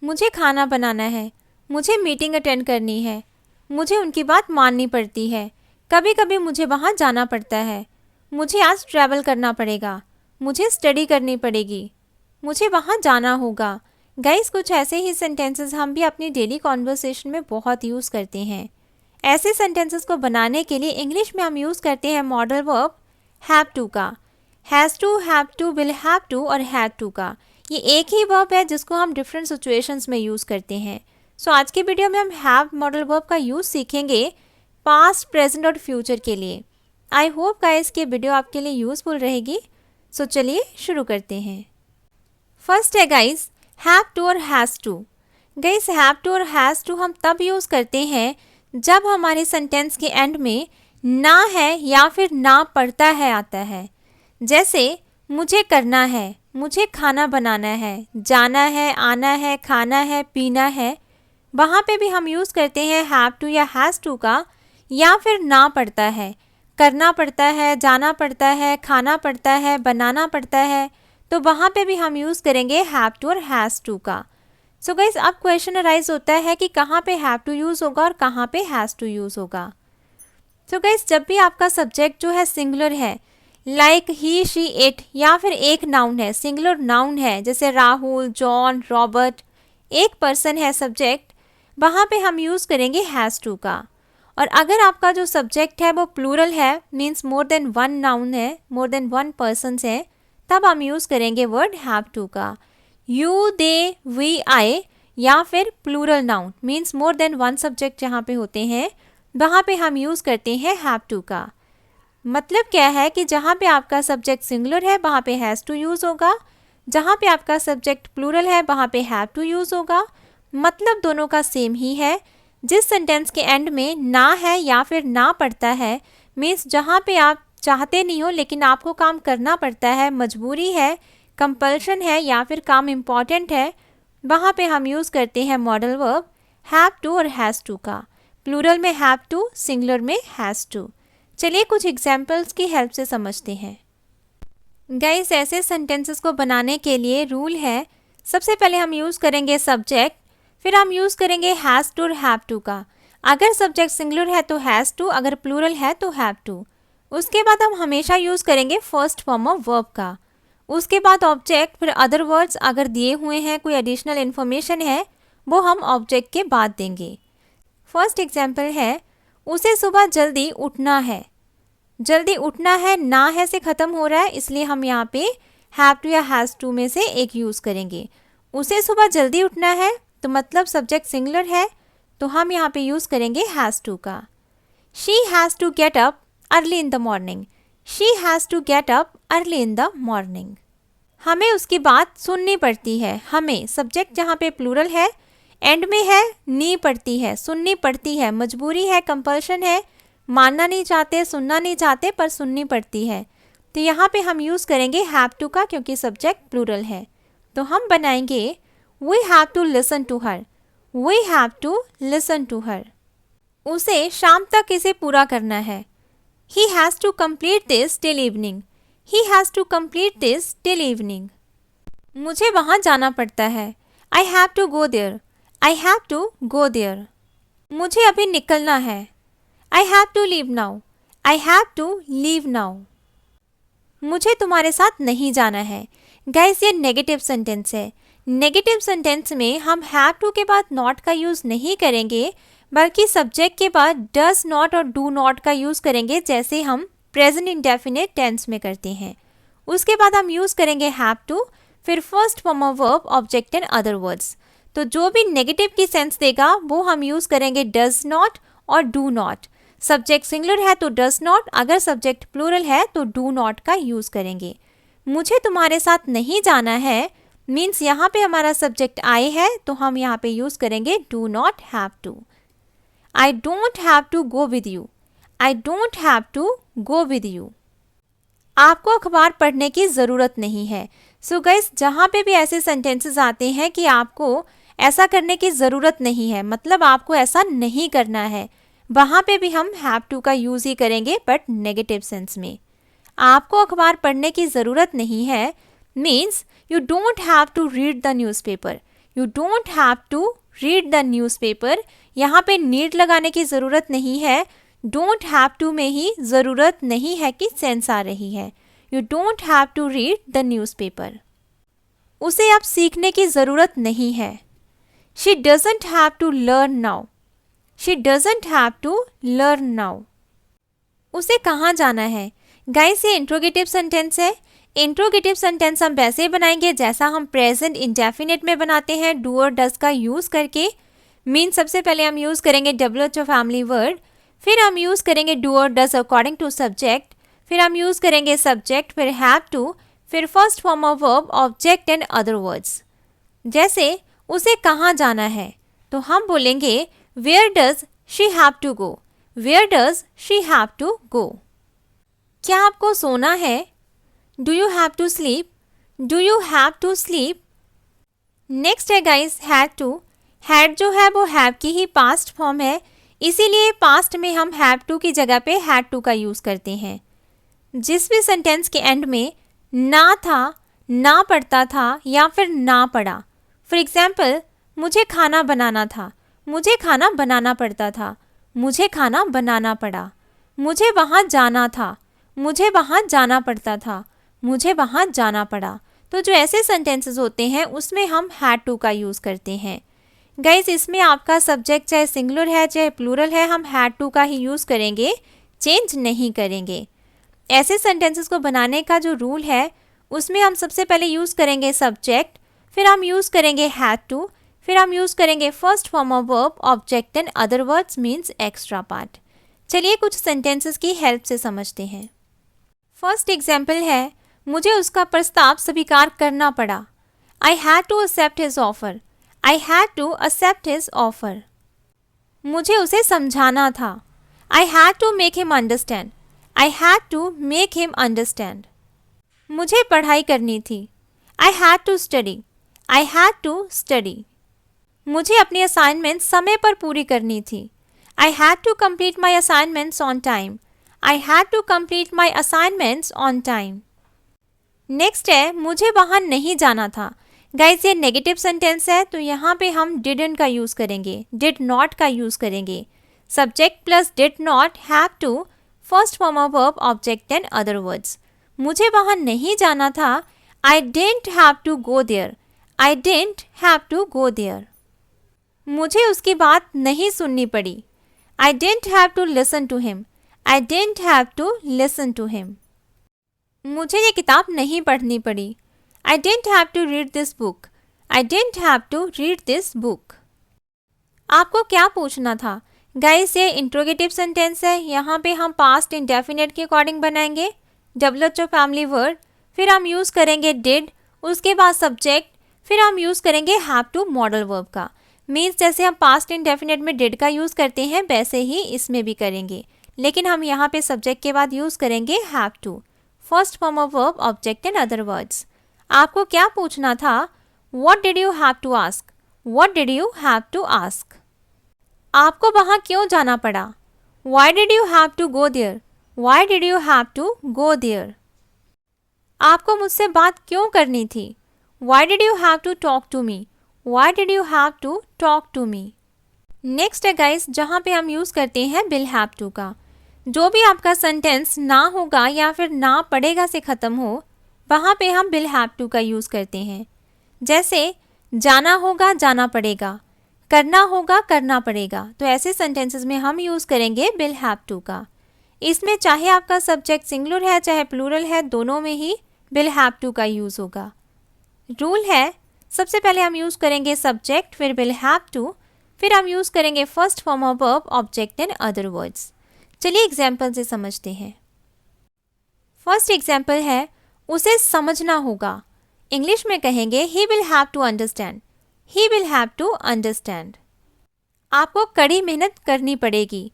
मुझे खाना बनाना है, मुझे मीटिंग अटेंड करनी है, मुझे उनकी बात माननी पड़ती है, कभी कभी मुझे वहाँ जाना पड़ता है, मुझे आज ट्रैवल करना पड़ेगा, मुझे स्टडी करनी पड़ेगी, मुझे वहाँ जाना होगा। गाइस, कुछ ऐसे ही सेंटेंसेस हम भी अपनी डेली कॉन्वर्सेशन में बहुत यूज़ करते हैं। ऐसे सेंटेंसेस को बनाने के लिए इंग्लिश में हम यूज़ करते हैं मॉडल वर्ब हैव टू का। Has to, will have to और हैड टू का। ये एक ही वर्ब है जिसको हम डिफरेंट सिचुएशंस में यूज़ करते हैं। सो आज के वीडियो में हम हैव मॉडल वर्ब का यूज़ सीखेंगे पास्ट, प्रेजेंट और फ्यूचर के लिए। आई होप गाइस कि वीडियो आपके लिए यूज़फुल रहेगी। सो चलिए शुरू करते हैं। फर्स्ट है गाइस हैव टू और has to. Guys, have to और हैज़ टू हम तब यूज़ करते हैं जब हमारे सेंटेंस के एंड में ना है या फिर ना पड़ता है आता है। जैसे मुझे करना है, मुझे खाना बनाना है, जाना है, आना है, खाना है, पीना है, वहाँ पे भी हम यूज़ करते हैं हैव टू या हैज़ टू का। या फिर ना पड़ता है, करना पड़ता है, जाना पड़ता है, खाना पड़ता है, बनाना पड़ता है, तो वहाँ पे भी हम यूज़ करेंगे हैव टू और हैज़ टू का। सो गाइस, अब क्वेश्चन अराइज होता है कि कहाँ पे हैव टू यूज़ होगा और कहाँ पे हैज़ टू यूज़ होगा। सो गाइस, जब भी आपका सब्जेक्ट जो है सिंगुलर है, लाइक ही, शी, इट, या फिर एक नाउन है, सिंगुलर नाउन है, जैसे राहुल, जॉन, रॉबर्ट, एक पर्सन है सब्जेक्ट, वहाँ पे हम यूज़ करेंगे हैज़ टू का। और अगर आपका जो सब्जेक्ट है वो प्लूरल है, means more than one noun है, मोर देन वन पर्सन है, तब हम यूज़ करेंगे वर्ड हैव टू का। यू, दे, वी, आई, या फिर plural noun means more than one subject जहाँ पे होते हैं, वहाँ पे हम यूज़ करते हैं हैव टू का। मतलब क्या है कि जहाँ पे आपका सब्जेक्ट सिंगुलर है वहाँ पे हैज़ टू यूज़ होगा, जहाँ पे आपका सब्जेक्ट प्लूरल है वहाँ पे हैव टू यूज़ होगा। मतलब दोनों का सेम ही है। जिस सेंटेंस के एंड में ना है या फिर ना पड़ता है, मीन्स जहाँ पे आप चाहते नहीं हो लेकिन आपको काम करना पड़ता है, मजबूरी है, कंपल्शन है, या फिर काम इम्पॉर्टेंट है, वहाँ पे हम यूज़ करते हैं मॉडल वर्ब हैव टू और हैज़ टू का। प्लूरल में हैव टू, सिंगुलर में हैज़ टू। चलिए कुछ एग्जाम्पल्स की हेल्प से समझते हैं। गाइस, ऐसे सेंटेंसेस को बनाने के लिए रूल है, सबसे पहले हम यूज़ करेंगे सब्जेक्ट, फिर हम यूज़ करेंगे हैज़ टू और हैव टू का। अगर सब्जेक्ट सिंगुलर है तो हैज़ टू, अगर प्लूरल है तो हैव टू। उसके बाद हम हमेशा यूज़ करेंगे फर्स्ट फॉर्म ऑफ वर्ब का। उसके बाद ऑब्जेक्ट, फिर अदर वर्ड्स अगर दिए हुए हैं, कोई एडिशनल इन्फॉर्मेशन है, वो हम ऑब्जेक्ट के बाद देंगे। फर्स्ट एग्जाम्पल है, उसे सुबह जल्दी उठना है। जल्दी उठना है ना है से ख़त्म हो रहा है, इसलिए हम यहाँ पे हैव टू या हैज़ टू में से एक यूज़ करेंगे। उसे सुबह जल्दी उठना है तो मतलब सब्जेक्ट सिंगुलर है, तो हम यहाँ पे यूज़ करेंगे हैज़ टू का। She has to get up early in the morning. She has to get up early in the morning. हमें उसकी बात सुननी पड़ती है। हमें सब्जेक्ट जहाँ पे प्लूरल है, एंड में है, नी पड़ती है, सुननी पड़ती है, मजबूरी है, कंपल्शन है, मानना नहीं चाहते, सुनना नहीं चाहते, पर सुननी पड़ती है, तो यहाँ पे हम यूज़ करेंगे हैव टू का, क्योंकि सब्जेक्ट प्लूरल है। तो हम बनाएंगे we have to listen to her. We have to listen to her. उसे शाम तक इसे पूरा करना है। He has to complete this till evening. He has to complete this till evening. मुझे वहाँ जाना पड़ता है। I have to go there. I have to go there. मुझे अभी निकलना है। I have to leave now. I have to leave now. मुझे तुम्हारे साथ नहीं जाना है। गाइस, ये नेगेटिव सेंटेंस है। नेगेटिव सेंटेंस में हम हैव टू के बाद नॉट का यूज़ नहीं करेंगे, बल्कि सब्जेक्ट के बाद डज नॉट और डू नॉट का यूज़ करेंगे, जैसे हम प्रेजेंट इंडेफिनिट टेंस में करते हैं। उसके बाद हम यूज़ करेंगे हैव टू, फिर first form of verb, object and other words. तो जो भी नेगेटिव की सेंस देगा वो हम यूज़ करेंगे डज नॉट और डू नॉट। सब्जेक्ट सिंगुलर है तो डज नॉट, अगर सब्जेक्ट प्लूरल है तो डू नॉट का यूज़ करेंगे। मुझे तुम्हारे साथ नहीं जाना है मीन्स यहाँ पे हमारा सब्जेक्ट आई है, तो हम यहाँ पे यूज़ करेंगे do not have to. I don't have to go with you. I don't have to go with you. आपको अखबार पढ़ने की ज़रूरत नहीं है। सो गाइस, जहाँ पे भी ऐसे सेंटेंसेस आते हैं कि आपको ऐसा करने की ज़रूरत नहीं है, मतलब आपको ऐसा नहीं करना है, वहाँ पे भी हम हैव टू का यूज़ ही करेंगे, बट नेगेटिव सेंस में। आपको अखबार पढ़ने की ज़रूरत नहीं है means you don't have to read the newspaper. You don't have to read the newspaper. यहाँ पे नीड लगाने की ज़रूरत नहीं है, डोंट हैव टू में ही ज़रूरत नहीं है कि सेंस आ रही है। You don't have to read the newspaper. उसे अब सीखने की ज़रूरत नहीं है। She doesn't have to learn now. She doesn't have to learn now. उसे कहाँ जाना है? गाइस, ये इंट्रोगेटिव सेंटेंस है। इंट्रोगेटिव सेंटेंस हम वैसे बनाएंगे जैसा हम प्रेजेंट इंडेफिनिट में बनाते हैं, डू और डज का यूज़ करके। मीन सबसे पहले हम यूज़ करेंगे WH फैमिली वर्ड, फिर हम यूज़ करेंगे डू और डज अकॉर्डिंग टू सब्जेक्ट, फिर हम यूज़ करेंगे सब्जेक्ट, फिर हैव टू, फिर first form of verb, object and other words. जैसे उसे कहाँ जाना है तो हम बोलेंगे where does she have to go. Where does she have to go. क्या आपको सोना है? Do you have to sleep. Do you have to sleep. Next है गाइस हैड टू। हैड जो है वो हैव की ही पास्ट फॉर्म है, इसीलिए पास्ट में हम हैव टू की जगह पे हैड टू का यूज़ करते हैं। जिस भी सेंटेंस के एंड में ना था, ना पढ़ता था या फिर ना पढ़ा, फॉर एग्जाम्पल मुझे खाना बनाना था, मुझे खाना बनाना पड़ता था, मुझे खाना बनाना पड़ा। मुझे वहाँ जाना था, मुझे वहाँ जाना पड़ता था, मुझे वहाँ जाना पड़ा। तो जो ऐसे सेंटेंसेस होते हैं उसमें हम हैड टू का यूज़ करते हैं। गाइस, इसमें आपका सब्जेक्ट चाहे सिंगुलर है चाहे प्लूरल है, हम हैड टू का ही यूज़ करेंगे, चेंज नहीं करेंगे। ऐसे सेंटेंसेस को बनाने का जो रूल है उसमें हम सबसे पहले यूज़ करेंगे सब्जेक्ट, फिर हम यूज़ करेंगे हैड टू, फिर हम यूज़ करेंगे first form of verb, object and other words means extra part. चलिए कुछ सेंटेंसेस की हेल्प से समझते हैं। फर्स्ट एग्जाम्पल है मुझे उसका प्रस्ताव स्वीकार करना पड़ा। I had to accept his offer. I had to accept his offer. मुझे उसे समझाना था। I had to make him understand. I had to make him understand. मुझे पढ़ाई करनी थी। I had to study. I had to study. मुझे अपनी असाइनमेंट समय पर पूरी करनी थी। I had to complete my assignments on time. I had to complete my assignments on time. Next है मुझे वहाँ नहीं जाना था। गाइस, ये नेगेटिव सेंटेंस है तो यहाँ पे हम डिडंट का यूज़ करेंगे, डिड नॉट का यूज़ करेंगे। Subject plus did not, have to, first form of verb, object and other words. मुझे वहाँ नहीं जाना था। I didn't have to go there. I didn't have to go there. मुझे उसकी बात नहीं सुननी पड़ी। I didn't have to listen to him. I didn't have to listen to him. मुझे ये किताब नहीं पढ़नी पड़ी। I didn't have to read this book. I didn't have to read this book. आपको क्या पूछना था? गाइस, ये इंट्रोगेटिव सेंटेंस है, यहाँ पे हम पास्ट इंडेफिनिट के अकॉर्डिंग बनाएंगे। WH फैमिली वर्ड, फिर हम यूज़ करेंगे डिड, उसके बाद सब्जेक्ट, फिर हम यूज़ करेंगे हैव टू मॉडल वर्ब का। मीन्स जैसे हम पास्ट इंडेफिनिट में डिड का यूज़ करते हैं वैसे ही इसमें भी करेंगे, लेकिन हम यहाँ पे सब्जेक्ट के बाद यूज़ करेंगे have to, first form of verb, object and other words. आपको क्या पूछना था? What did you have to ask. What did you have to ask. आपको वहाँ क्यों जाना पड़ा? Why did you have to go there. Why did you have to go there. आपको मुझसे बात क्यों करनी थी? Why did you have to talk to me. Why did you have to talk to me. Next है guys जहाँ पे हम यूज़ करते हैं विल हैव टू का। जो भी आपका सेंटेंस ना होगा या फिर ना पड़ेगा से ख़त्म हो, वहाँ पे हम विल हैव टू का यूज़ करते हैं। जैसे जाना होगा, जाना पड़ेगा, करना होगा, करना पड़ेगा, तो ऐसे सेंटेंसेस में हम यूज़ करेंगे विल हैव टू का। इसमें चाहे आपका सब्जेक्ट सिंगुलर है चाहे प्लूरल है, दोनों में ही विल हैव टू का यूज़ होगा। रूल है सबसे पहले हम यूज़ करेंगे सब्जेक्ट, फिर विल हैव टू, फिर हम यूज़ करेंगे first form of verb, object and other words. चलिए एग्जाम्पल से समझते हैं। फर्स्ट एग्जाम्पल है उसे समझना होगा। इंग्लिश में कहेंगे he will have to understand. He will have to understand. आपको कड़ी मेहनत करनी पड़ेगी।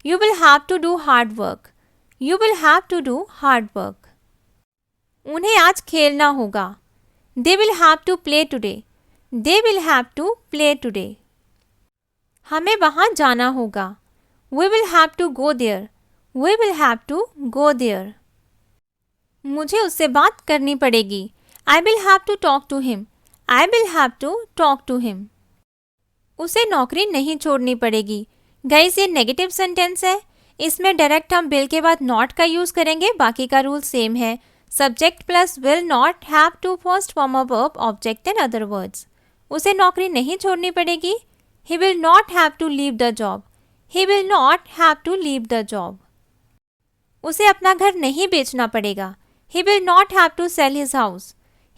You will have to do hard work. You will have to do hard work. उन्हें आज खेलना होगा। They will have to play today. They will have to play today. हमें वहाँ जाना होगा। We will have to go there. We will have to go there. मुझे उससे बात करनी पड़ेगी। आई will have to talk to him. I will have to talk to him. उसे नौकरी नहीं छोड़नी पड़ेगी। गाइस ये नेगेटिव सेंटेंस है, इसमें डायरेक्ट हम will के बाद not का यूज़ करेंगे, बाकी का रूल सेम है। Subject plus will not have to first form a verb object and other words. उसे नौकरी नहीं छोड़नी पड़ेगी। He will not have to leave the job. He will not have to leave the job. उसे अपना घर नहीं बेचना पड़ेगा। He will not have to sell his house.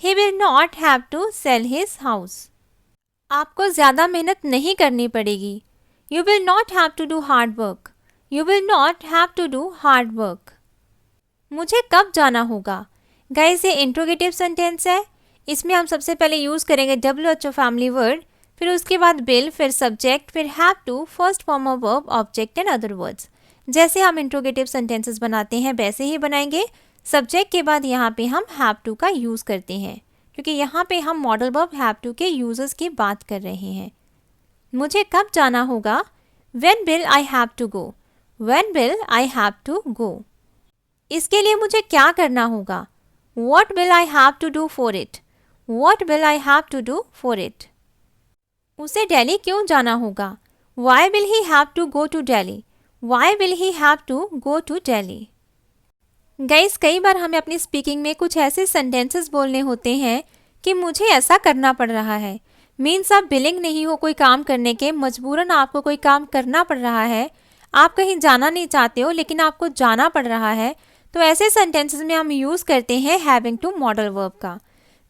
He will not have to sell his house. आपको ज़्यादा मेहनत नहीं करनी पड़ेगी। You will not have to do hard work. You will not have to do hard work. मुझे कब जाना होगा? गाइस ये इंट्रोगेटिव सेंटेंस है, इसमें हम सबसे पहले यूज़ करेंगे WHO फैमिली वर्ड, फिर उसके बाद will, फिर सब्जेक्ट, फिर have to, first form of verb, object and other words. जैसे हम इंट्रोगेटिव सेंटेंसेस बनाते हैं वैसे ही बनाएंगे। सब्जेक्ट के बाद यहाँ पे हम हैव टू का यूज़ करते हैं, क्योंकि यहाँ पे हम मॉडल वर्ब हैव टू के यूजेस की बात कर रहे हैं। मुझे कब जाना होगा? When will I have to go? When will I have to go? इसके लिए मुझे क्या करना होगा? What will I have to do for it? What will I have to do for it? उसे दिल्ली क्यों जाना होगा? Why will he have to go to Delhi? Why will he have to go to Delhi? Guys कई बार हमें अपनी speaking में कुछ ऐसे सेंटेंसेस बोलने होते हैं कि मुझे ऐसा करना पड़ रहा है। मीन्स आप बिलिंग नहीं हो कोई काम करने के, मजबूरन आपको कोई काम करना पड़ रहा है, आप कहीं जाना नहीं चाहते हो लेकिन आपको जाना पड़ रहा है, तो ऐसे सेंटेंसेस में हम यूज़ करते हैं हैविंग टू मॉडल वर्ब का।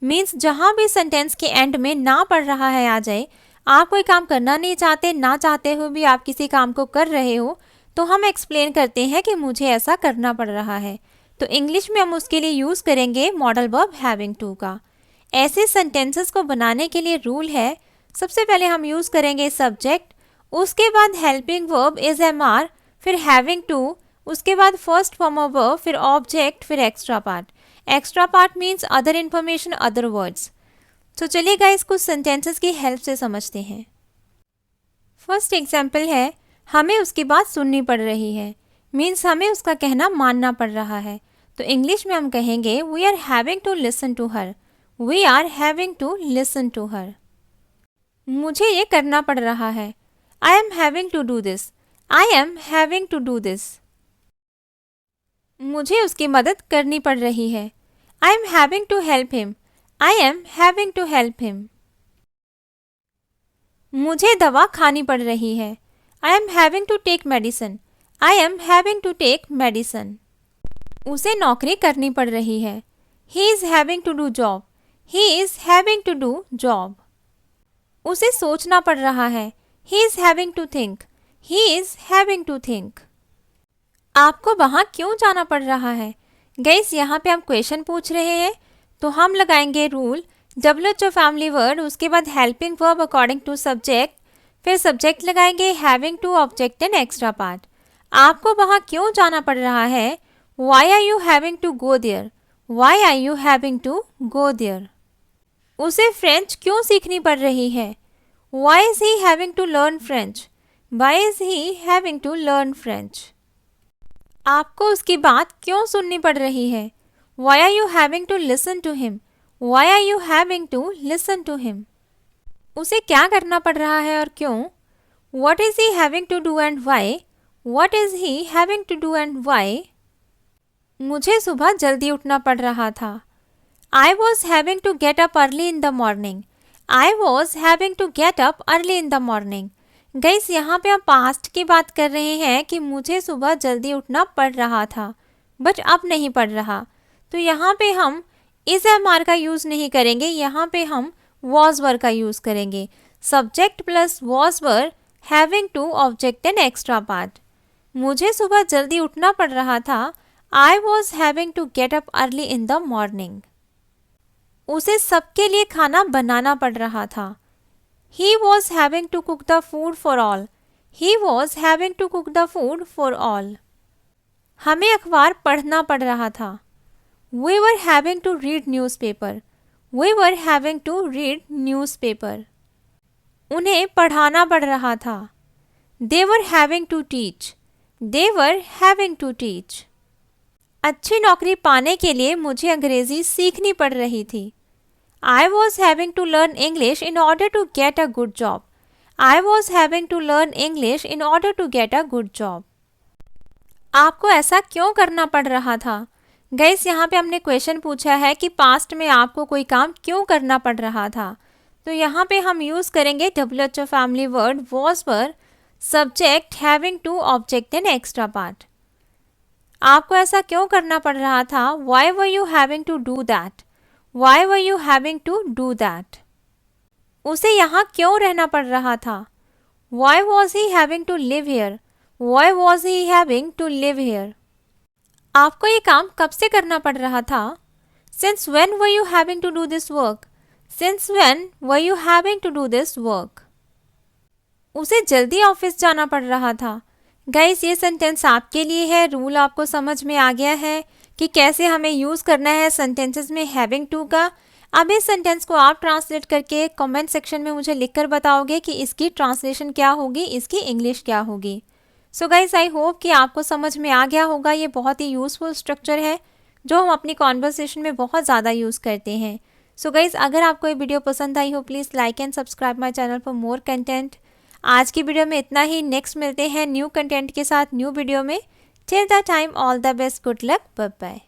मीन्स जहाँ भी सेंटेंस के एंड में ना पड़ रहा है आ जाए, आप कोई काम करना नहीं चाहते, ना चाहते हुए भी आप किसी काम को कर रहे हो, तो हम एक्सप्लेन करते हैं कि मुझे ऐसा करना पड़ रहा है। तो इंग्लिश में हम उसके लिए यूज़ करेंगे मॉडल वर्ब हैविंग टू का। ऐसे सेंटेंसेस को बनाने के लिए रूल है, सबसे पहले हम यूज़ करेंगे सब्जेक्ट, उसके बाद हेल्पिंग वर्ब इज एमआर, फिर हैविंग टू, उसके बाद फर्स्ट फॉर्म ऑफ वर्ब, फिर ऑब्जेक्ट, फिर extra part. Extra part means other information, other words. तो चलिए गाइस कुछ सेंटेंसेस की हेल्प से समझते हैं। फर्स्ट एग्जाम्पल है, हमें उसकी बात सुननी पड़ रही है। मीन्स हमें उसका कहना मानना पड़ रहा है। तो इंग्लिश में हम कहेंगे we are having to listen to her. We are having to listen to her. मुझे ये करना पड़ रहा है। I am having to do this. I am having to do this. मुझे उसकी मदद करनी पड़ रही है। I am having to help him. I am having to help him. मुझे दवा खानी पड़ रही है। I am having to take medicine. I am having to take medicine. उसे नौकरी करनी पड़ रही है। He is having to do job. He is having to do job. उसे सोचना पड़ रहा है। He is having to think. He is having to think. आपको वहाँ क्यों जाना पड़ रहा है? गाइस यहाँ पे हम क्वेश्चन पूछ रहे हैं, तो हम लगाएंगे रूल WHO फैमिली वर्ड, उसके बाद helping verb according to subject, फिर सब्जेक्ट लगाएंगे having to, object and extra part. आपको वहाँ क्यों जाना पड़ रहा है? Why are you having to go there? Why are you having to go there? उसे फ्रेंच क्यों सीखनी पड़ रही है? Why is he having to learn French? Why is he having to learn French? आपको उसकी बात क्यों सुननी पड़ रही है? Why are you having to listen to him? Why are you having to listen to him? उसे क्या करना पड़ रहा है और क्यों? What is he having to do and why? What is he having to do and why? मुझे सुबह जल्दी उठना पड़ रहा था। I was having to get up early in the morning. I was having to get up early in the morning. Guys यहाँ पे हम पास्ट की बात कर रहे हैं कि मुझे सुबह जल्दी उठना पड़ रहा था, बट अब नहीं पड़ रहा। तो यहाँ पे हम इस एमआर का यूज़ नहीं करेंगे, यहाँ पे हम was वर का यूज़ करेंगे। Subject plus was were, having to, object and extra part. मुझे सुबह जल्दी उठना पड़ रहा था। I was having to get up early in the morning. उसे सबके लिए खाना बनाना पड़ रहा था। He was having to cook the food for all. He was having to cook the food for all. हमें अखबार पढ़ना पड़ रहा था। We were having to read newspaper. We were having to read newspaper. उन्हें पढ़ाना पड़ रहा था। They were having to teach. They were having to teach. अच्छी नौकरी पाने के लिए मुझे अंग्रेज़ी सीखनी पड़ रही थी। I was having to learn English in order to get a good job. I was having to learn English in order to get a good job. आपको ऐसा क्यों करना पड़ रहा था? गाइस यहाँ पे हमने क्वेश्चन पूछा है कि पास्ट में आपको कोई काम क्यों करना पड़ रहा था, तो यहाँ पे हम यूज़ करेंगे WHO फैमिली वर्ड was पर subject having to object and extra part. आपको ऐसा क्यों करना पड़ रहा था? Why were you having to do that? Why were you having to do that? उसे यहाँ क्यों रहना पड़ रहा था? Why was he having to live here? Why was he having to live here? आपको ये काम कब से करना पड़ रहा था? Since when were you having to do this work? Since when were you having to do this work? उसे जल्दी ऑफिस जाना पड़ रहा था. गाइस ये सेंटेंस आपके लिए है. रूल आपको समझ में आ गया है कि कैसे हमें यूज़ करना है सेंटेंसेस में हैविंग टू का. अब इस सेंटेंस को आप ट्रांसलेट करके कमेंट सेक्शन में मुझे लिखकर बताओगे कि इसकी ट्रांसलेशन क्या होगी, इसकी इंग्लिश क्या होगी. सो गाइस आई होप कि आपको समझ में आ गया होगा. ये बहुत ही यूज़फुल स्ट्रक्चर है जो हम अपनी कॉन्वर्सेशन में बहुत ज़्यादा यूज़ करते हैं. सो गाइस अगर आपको ये वीडियो पसंद आई हो please like and subscribe my channel for more content. आज की वीडियो में इतना ही. नेक्स्ट मिलते हैं न्यू कंटेंट के साथ न्यू वीडियो में. Till the time all the best, good luck, bye bye.